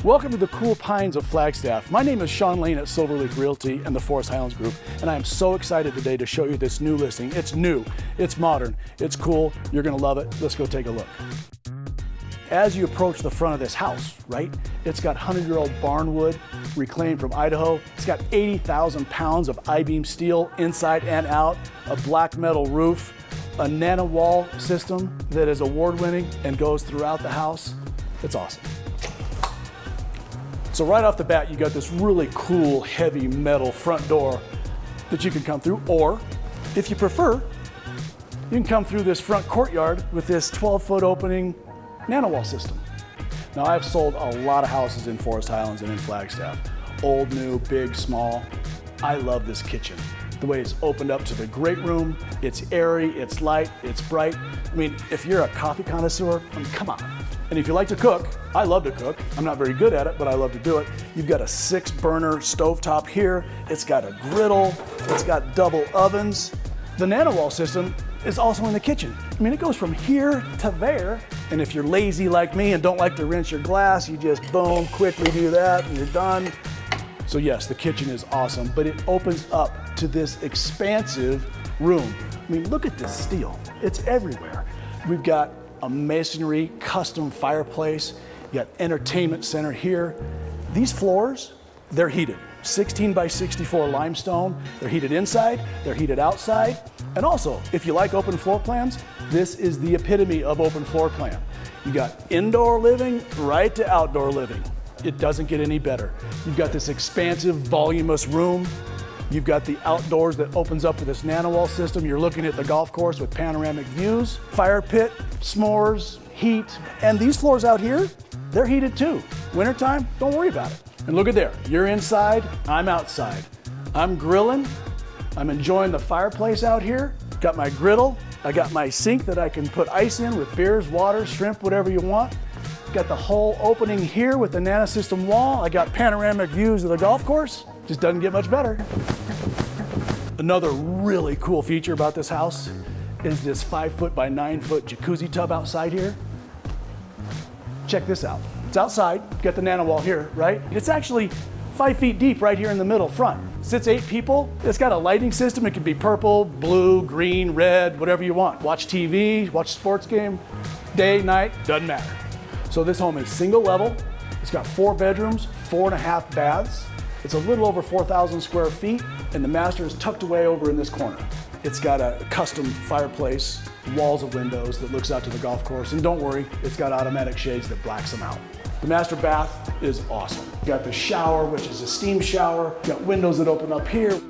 Welcome to the cool pines of Flagstaff. My name is Sean Lane at Silverleaf Realty and the Forest Highlands Group, and I am so excited today to show you this new listing. It's new, it's modern, it's cool, you're gonna love it. Let's go take a look. As you approach the front of this house, right, it's got 100-year-old barn wood reclaimed from Idaho. It's got 80,000 pounds of I-beam steel inside and out, a black metal roof, a nano wall system that is award-winning and goes throughout the house. It's awesome. So right off the bat, you got this really cool, heavy metal front door that you can come through, or if you prefer, you can come through this front courtyard with this 12-foot opening nano wall system. Now, I've sold a lot of houses in Forest Highlands and in Flagstaff. Old, new, big, small. I love this kitchen. The way it's opened up to the great room, it's airy, it's light, it's bright. I mean, if you're a coffee connoisseur, I mean, come on. And if you like to cook, I love to cook. I'm not very good at it, but I love to do it. You've got a 6-burner stovetop here. It's got a griddle. It's got double ovens. The nano wall system is also in the kitchen. I mean, it goes from here to there. And if you're lazy like me and don't like to rinse your glass, you just boom, quickly do that and you're done. So yes, the kitchen is awesome, but it opens up to this expansive room. I mean, look at this steel. It's everywhere. We've got a masonry custom fireplace. You got entertainment center here. These floors, they're heated. 16 by 64 limestone. They're heated inside, they're heated outside. And also, if you like open floor plans, this is the epitome of open floor plan. You got indoor living right to outdoor living. It doesn't get any better. You've got this expansive, voluminous room. You've got the outdoors that opens up to this nano wall system. You're looking at the golf course with panoramic views, fire pit, s'mores, heat. And these floors out here, they're heated too. Wintertime, don't worry about it. And look at there, you're inside, I'm outside. I'm grilling, I'm enjoying the fireplace out here. Got my griddle, I got my sink that I can put ice in with beers, water, shrimp, whatever you want. Got the whole opening here with the nano system wall. I got panoramic views of the golf course. Just doesn't get much better. Another really cool feature about this house is this 5-foot by 9-foot jacuzzi tub outside here. Check this out. It's outside, got the nano wall here, right? It's actually 5 feet deep right here in the middle front. Sits 8 people. It's got a lighting system. It can be purple, blue, green, red, whatever you want. Watch TV, watch a sports game, day, night, doesn't matter. So this home is single level. It's got 4 bedrooms, 4.5 baths. It's a little over 4,000 square feet, and the master is tucked away over in this corner. It's got a custom fireplace, walls of windows that looks out to the golf course, and don't worry, it's got automatic shades that blacks them out. The master bath is awesome. You got the shower, which is a steam shower. You got windows that open up here.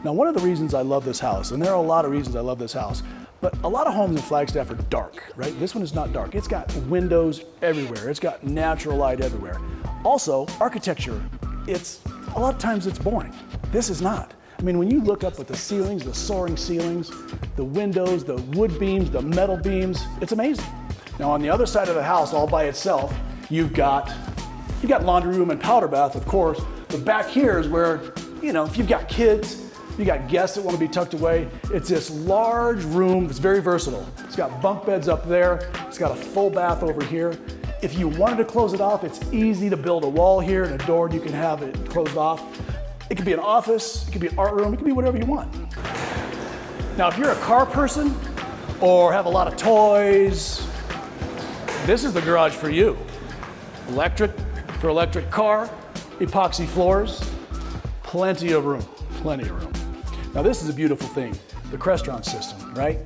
Now, one of the reasons I love this house, and there are a lot of reasons I love this house, but a lot of homes in Flagstaff are dark, right? This one is not dark. It's got windows everywhere. It's got natural light everywhere. Also, architecture, a lot of times it's boring. This is not. I mean, when you look up at the ceilings, the soaring ceilings, the windows, the wood beams, the metal beams, it's amazing. Now, on the other side of the house, all by itself, you've got laundry room and powder bath, of course, but back here is where, you know, if you've got kids, you got guests that want to be tucked away, it's this large room that's very versatile. It's got bunk beds up there. It's got a full bath over here. If you wanted to close it off, it's easy to build a wall here and a door, and you can have it closed off. It could be an office, it could be an art room, it could be whatever you want. Now, if you're a car person or have a lot of toys, this is the garage for you. Electric for electric car, epoxy floors, plenty of room, plenty of room. Now, this is a beautiful thing, the Crestron system, right?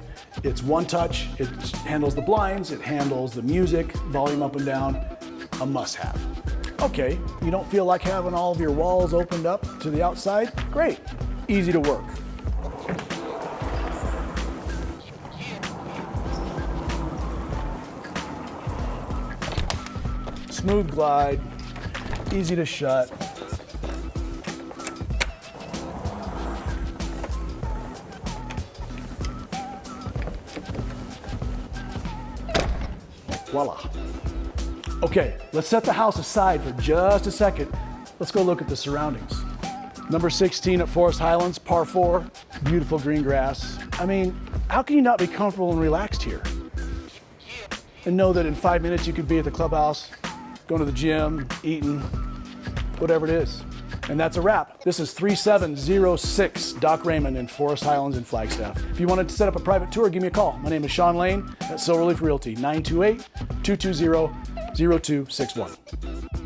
It's one touch, it handles the blinds, it handles the music, volume up and down, a must-have. Okay, you don't feel like having all of your walls opened up to the outside? Great, easy to work. Smooth glide, easy to shut. Voila. Okay, let's set the house aside for just a second. Let's go look at the surroundings. Number 16 at Forest Highlands, par 4, beautiful green grass. I mean, how can you not be comfortable and relaxed here? And know that in 5 minutes you could be at the clubhouse, going to the gym, eating, whatever it is. And that's a wrap. This is 3706 Doc Raymond in Forest Highlands in Flagstaff. If you wanted to set up a private tour, give me a call. My name is Sean Lane at Silverleaf Realty, 928-220-0261.